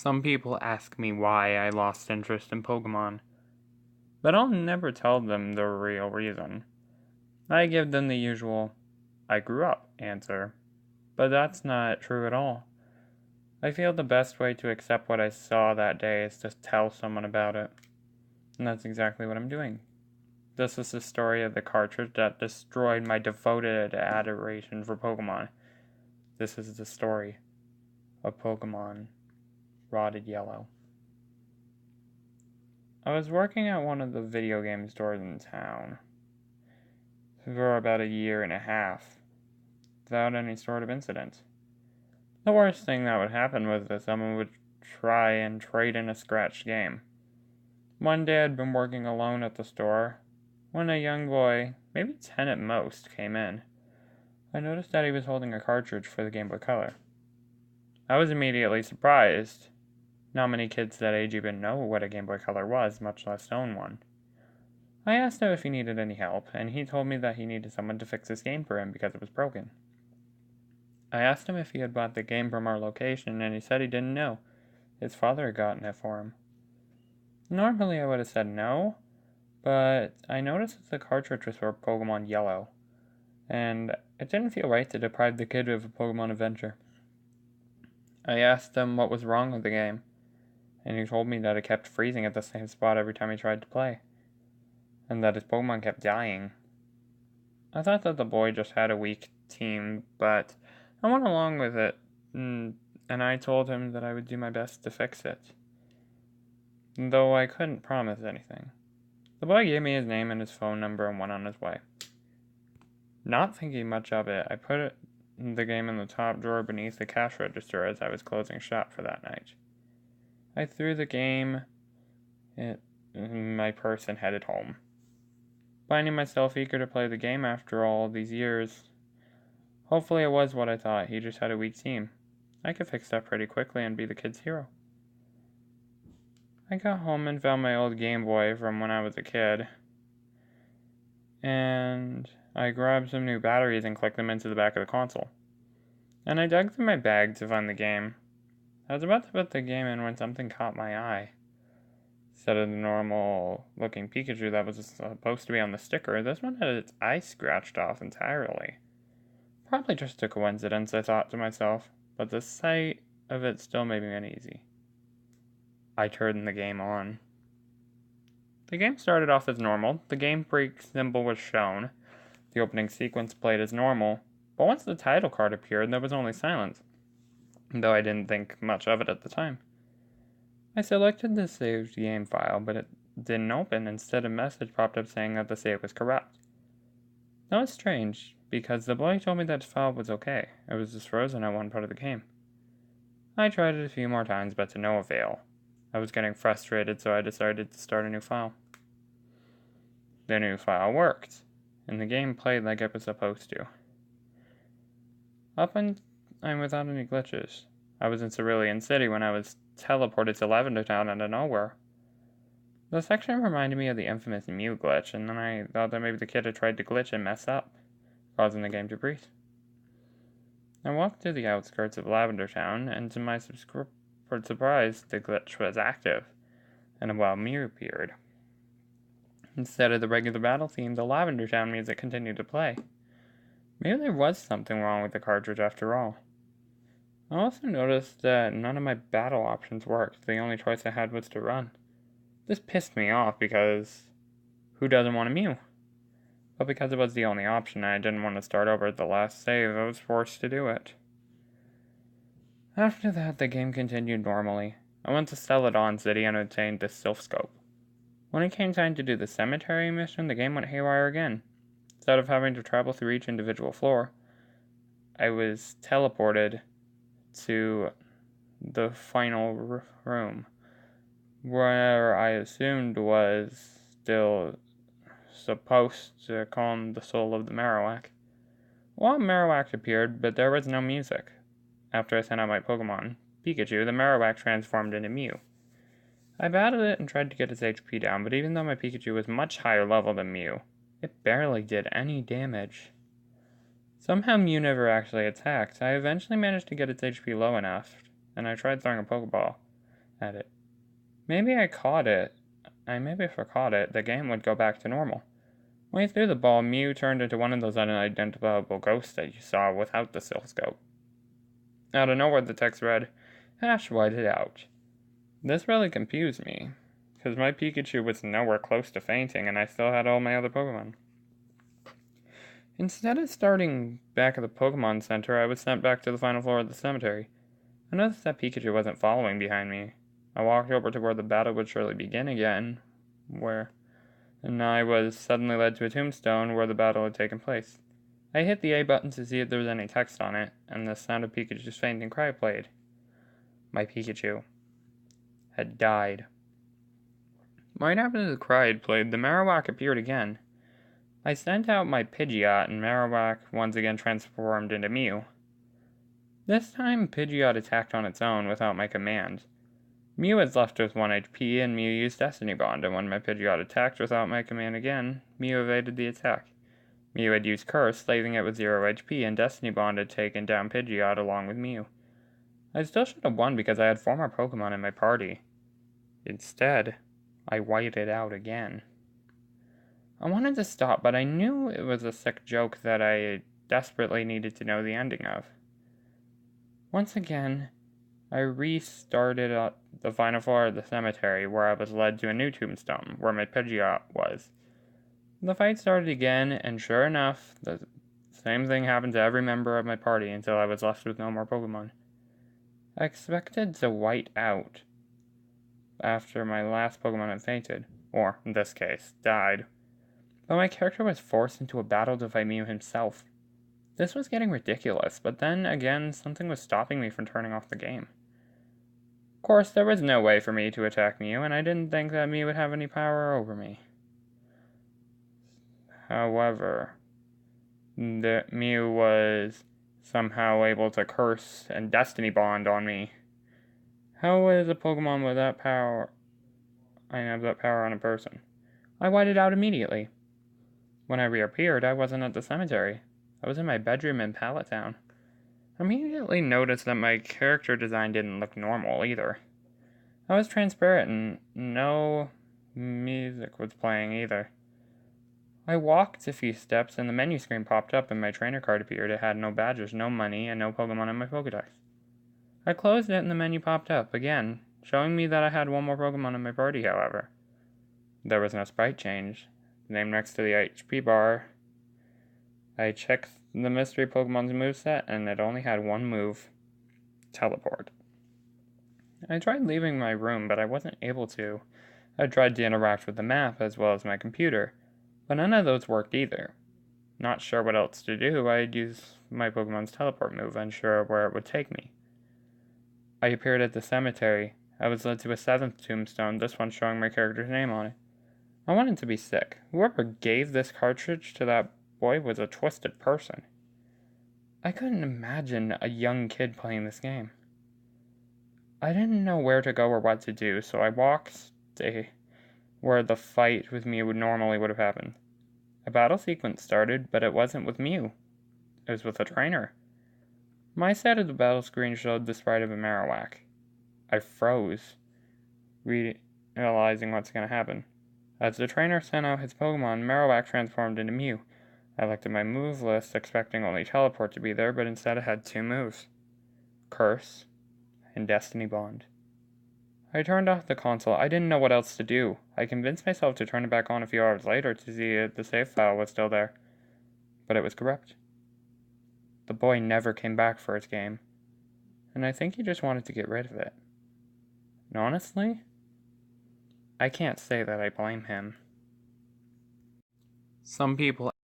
Some people ask me why I lost interest in Pokemon, but I'll never tell them the real reason. I give them the usual, I grew up answer, but that's not true at all. I feel the best way to accept what I saw that day is to tell someone about it, and that's exactly what I'm doing. This is the story of the cartridge that destroyed my devoted adoration for Pokemon. This is the story of Pokemon Rotted Yellow. I was working at one of the video game stores in town for about a year and a half without any sort of incident. The worst thing that would happen was that someone would try and trade in a scratched game. One day I'd been working alone at the store when a young boy, maybe 10 at most, came in. I noticed that he was holding a cartridge for the Game Boy Color. I was immediately surprised. Not many kids that age even know what a Game Boy Color was, much less own one. I asked him if he needed any help, and he told me that he needed someone to fix his game for him because it was broken. I asked him if he had bought the game from our location, and he said he didn't know. His father had gotten it for him. Normally I would have said no, but I noticed that the cartridge was for Pokemon Yellow, and it didn't feel right to deprive the kid of a Pokemon adventure. I asked him what was wrong with the game, and he told me that it kept freezing at the same spot every time he tried to play, and that his Pokemon kept dying. I thought that the boy just had a weak team, but I went along with it, and I told him that I would do my best to fix it, though I couldn't promise anything. The boy gave me his name and his phone number and went on his way. Not thinking much of it, I put the game in the top drawer beneath the cash register as I was closing shop for that night. I threw the game in my purse and headed home. Finding myself eager to play the game after all these years. Hopefully it was what I thought, he just had a weak team. I could fix that pretty quickly and be the kid's hero. I got home and found my old Game Boy from when I was a kid. And I grabbed some new batteries and clicked them into the back of the console. And I dug through my bag to find the game. I was about to put the game in when something caught my eye. Instead of the normal looking Pikachu that was supposed to be on the sticker, this one had its eye scratched off entirely. Probably just a coincidence, I thought to myself, but the sight of it still made me uneasy. I turned the game on. The game started off as normal. The Game Freak symbol was shown. The opening sequence played as normal, but once the title card appeared, there was only silence, though I didn't think much of it at the time. I selected the saved game file, but it didn't open. Instead, a message popped up saying that the save was corrupt. That was strange, because the boy told me that the file was okay. It was just frozen at one part of the game. I tried it a few more times, but to no avail. I was getting frustrated, so I decided to start a new file. The new file worked, and the game played like it was supposed to. Up and without any glitches. I was in Cerulean City when I was teleported to Lavender Town out of nowhere. The section reminded me of the infamous Mew glitch, and then I thought that maybe the kid had tried to glitch and mess up, causing the game to freeze. I walked through the outskirts of Lavender Town, and to my surprise, the glitch was active, and a wild Mew appeared. Instead of the regular battle theme, the Lavender Town music continued to play. Maybe there was something wrong with the cartridge after all. I also noticed that none of my battle options worked. The only choice I had was to run. This pissed me off because who doesn't want a Mew? But because it was the only option and I didn't want to start over at the last save, I was forced to do it. After that, the game continued normally. I went to Celadon City and obtained the Sylph Scope. When it came time to do the cemetery mission, the game went haywire again. Instead of having to travel through each individual floor, I was teleported to the final room, where I assumed was still supposed to calm the soul of the Marowak. Well, Marowak appeared, but there was no music. After I sent out my Pokemon, Pikachu, the Marowak transformed into Mew. I battled it and tried to get its HP down, but even though my Pikachu was much higher level than Mew, it barely did any damage. Somehow Mew never actually attacked. I eventually managed to get its HP low enough, and I tried throwing a Pokeball. at it. Maybe I caught it. I maybe forgot it. The game would go back to normal. When he threw the ball, Mew turned into one of those unidentifiable ghosts that you saw without the oscilloscope. Out of nowhere, the text read, Ash whited out. This really confused me, because my Pikachu was nowhere close to fainting, and I still had all my other Pokemon. Instead of starting back at the Pokemon Center, I was sent back to the final floor of the cemetery. I noticed that Pikachu wasn't following behind me. I walked over to where the battle would surely begin again, and I was suddenly led to a tombstone where the battle had taken place. I hit the A button to see if there was any text on it, and the sound of Pikachu's fainting cry played. My Pikachu had died. Right after the cry had played, the Marowak appeared again. I sent out my Pidgeot, and Marowak once again transformed into Mew. This time, Pidgeot attacked on its own without my command. Mew was left with 1 HP, and Mew used Destiny Bond, and when my Pidgeot attacked without my command again, Mew evaded the attack. Mew had used Curse, leaving it with 0 HP, and Destiny Bond had taken down Pidgeot along with Mew. I still should have won because I had 4 more Pokemon in my party. Instead, I whited out again. I wanted to stop, but I knew it was a sick joke that I desperately needed to know the ending of. Once again, I restarted at the final floor of the cemetery, where I was led to a new tombstone, where my Pidgeot was. The fight started again, and sure enough, the same thing happened to every member of my party until I was left with no more Pokemon. I expected to white out after my last Pokemon had fainted, or, in this case, died. But my character was forced into a battle to fight Mew himself. This was getting ridiculous, but then again, something was stopping me from turning off the game. Of course, there was no way for me to attack Mew, and I didn't think that Mew would have any power over me. However, Mew was somehow able to curse and Destiny Bond on me. How is a Pokemon with that power? I have that power on a person. I whited out immediately. When I reappeared, I wasn't at the cemetery. I was in my bedroom in Pallet Town. I immediately noticed that my character design didn't look normal either. I was transparent and no music was playing either. I walked a few steps and the menu screen popped up and my trainer card appeared. It had no badges, no money, and no Pokemon in my Pokedex. I closed it and the menu popped up again, showing me that I had 1 more Pokemon in my party, however. There was no sprite change. The name next to the HP bar. I checked the mystery Pokemon's moveset and it only had 1 move. Teleport. I tried leaving my room, but I wasn't able to. I tried to interact with the map as well as my computer, but none of those worked either. Not sure what else to do, I'd use my Pokemon's teleport move, unsure where it would take me. I appeared at the cemetery. I was led to a 7th tombstone, this one showing my character's name on it. I wanted to be sick. Whoever gave this cartridge to that boy was a twisted person. I couldn't imagine a young kid playing this game. I didn't know where to go or what to do, so I walked to where the fight with Mew normally would have happened. A battle sequence started, but it wasn't with Mew. It was with a trainer. My side of the battle screen showed the sprite of a Marowak. I froze, realizing what's going to happen. As the trainer sent out his Pokemon, Marowak transformed into Mew. I looked at my move list, expecting only Teleport to be there, but instead it had 2 moves. Curse and Destiny Bond. I turned off the console. I didn't know what else to do. I convinced myself to turn it back on a few hours later to see if the save file was still there. But it was corrupt. The boy never came back for his game. And I think he just wanted to get rid of it. And honestly, I can't say that I blame him. Some people